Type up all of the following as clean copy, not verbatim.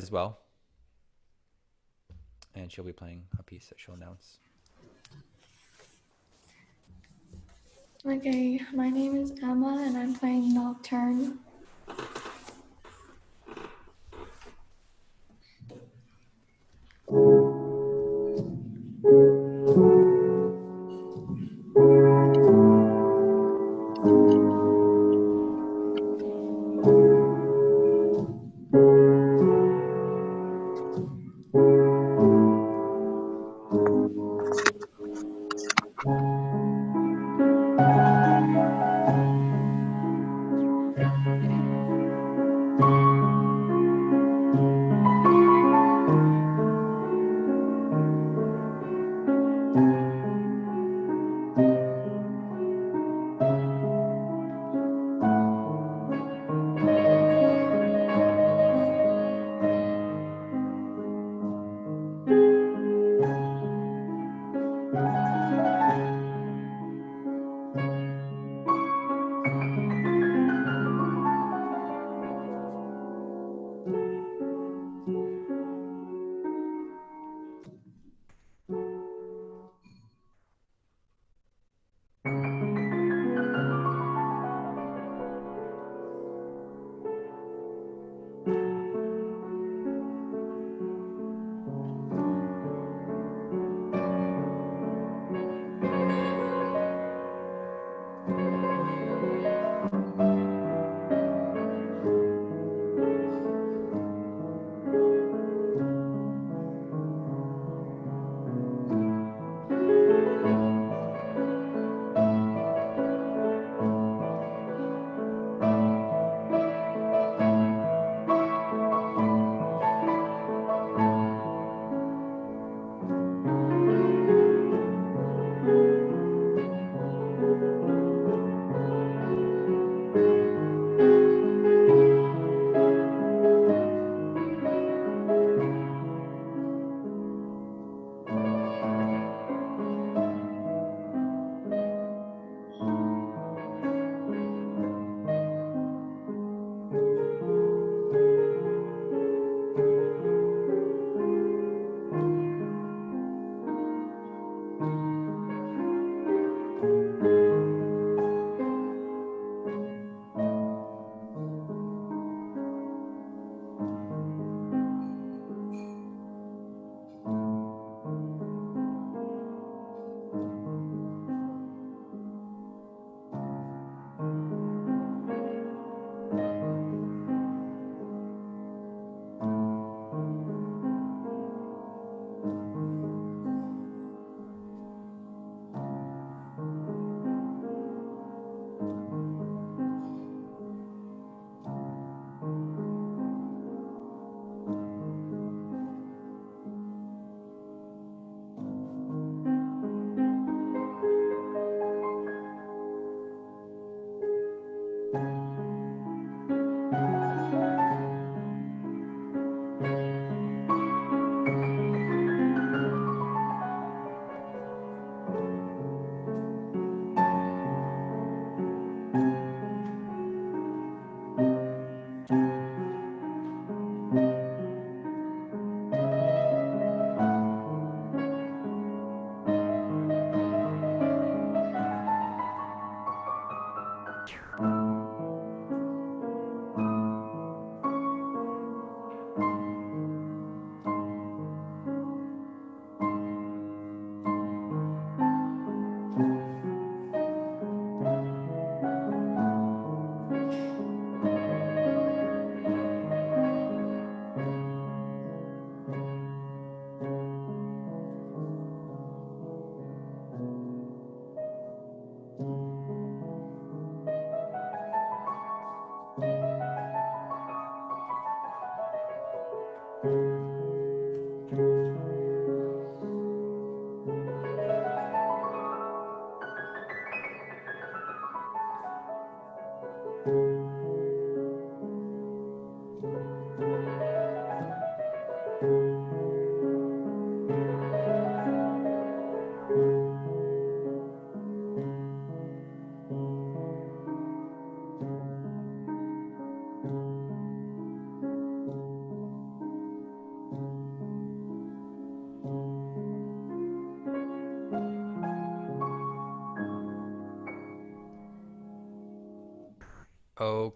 as well, and she'll be playing a piece that she'll announce. Okay, my name is Emma and I'm playing Nocturne.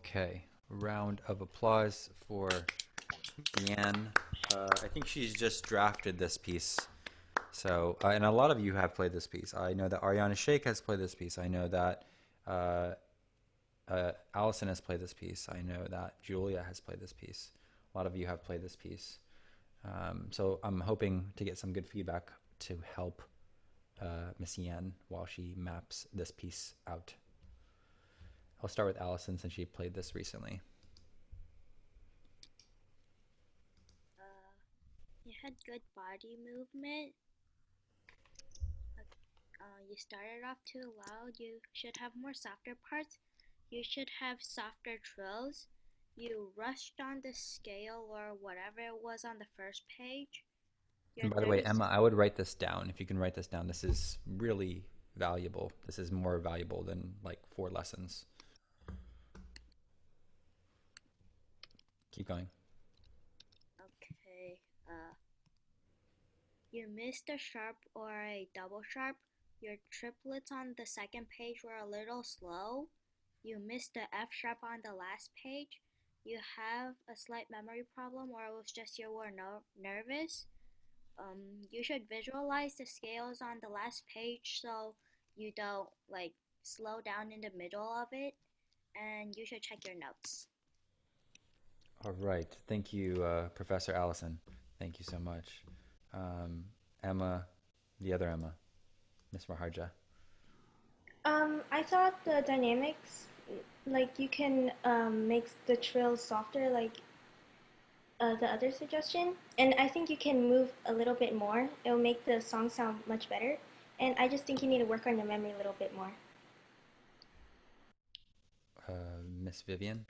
Okay, round of applause for Yan. I think she's just drafted this piece. So, and a lot of you have played this piece. I know that Ariana Sheikh has played this piece. I know that uh, Allison has played this piece. I know that Julia has played this piece. A lot of you have played this piece. So I'm hoping to get some good feedback to help Miss Yan while she maps this piece out. I'll start with Allison since she played this recently. You had good body movement. You started off too loud. You should have more softer parts. You should have softer trills. You rushed on the scale or whatever it was on the first page. Your And by the way, 30 Emma, I would write this down. If you can write this down, this is really valuable. This is more valuable than like 4 lessons. Keep going. Okay. You missed a sharp or a double sharp. Your triplets on the second page were a little slow. You missed the F sharp on the last page. You have a slight memory problem, or it was just you were nervous. You should visualize the scales on the last page so you don't like slow down in the middle of it, and you should check your notes. All right. Thank you, Professor Allison. Thank you so much. Emma, the other Emma, Miss Maharja. I thought the dynamics, like you can make the trills softer, like the other suggestion, and I think you can move a little bit more. It'll make the song sound much better. And I just think you need to work on your memory a little bit more. Miss Vivian.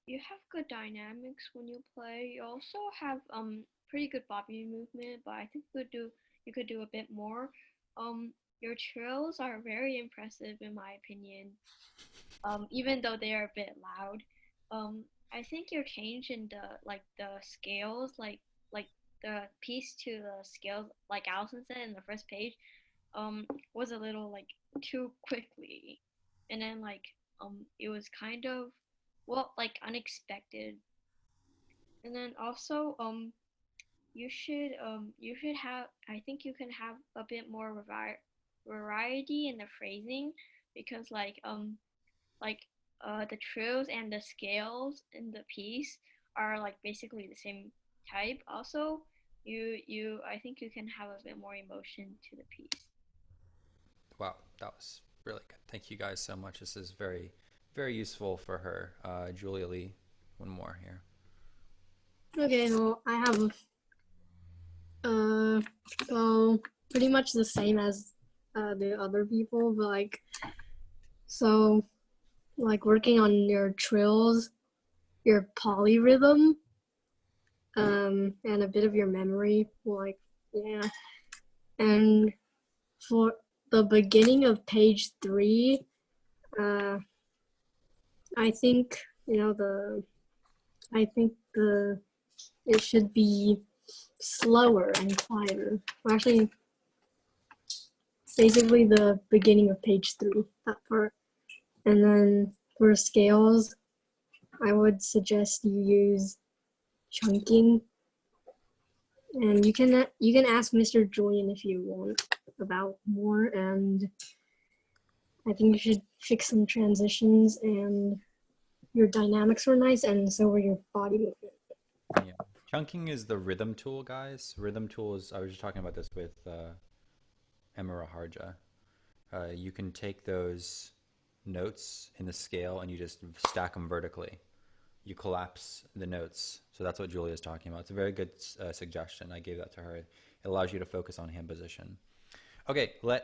You have good dynamics when you play. You also have pretty good body movement, but I think you could do a bit more. Your trills are very impressive in my opinion. Even though they are a bit loud. I think your change in the scales, like the piece to the scales, like Allison said in the first page, was a little like too quickly, and then it was kind of well like unexpected, and then also you should have, I think you can have a bit more variety in the phrasing, because like the trills and the scales in the piece are like basically the same type. Also, you I think you can have a bit more emotion to the piece. Wow, that was really good. Thank you guys so much. This is very, very useful for her. Julia Lee, one more here. Okay, well, I have well, pretty much the same as the other people, but like working on your trills, your polyrhythm, and a bit of your memory, yeah. And for the beginning of page 3, I think it should be slower and quieter. Actually, basically the beginning of page 3, that part. And then for scales, I would suggest you use chunking. And you can ask Mr. Julian if you want about more. And I think you should fix some transitions, and your dynamics were nice, and so were your body movement. Yeah. Chunking is the rhythm tool, guys. Rhythm tool is, I was just talking about this with Emma Raharja. You can take those notes in the scale and you just stack them vertically. You collapse the notes. So that's what Julia is talking about. It's a very good suggestion. I gave that to her. It allows you to focus on hand position. Okay, let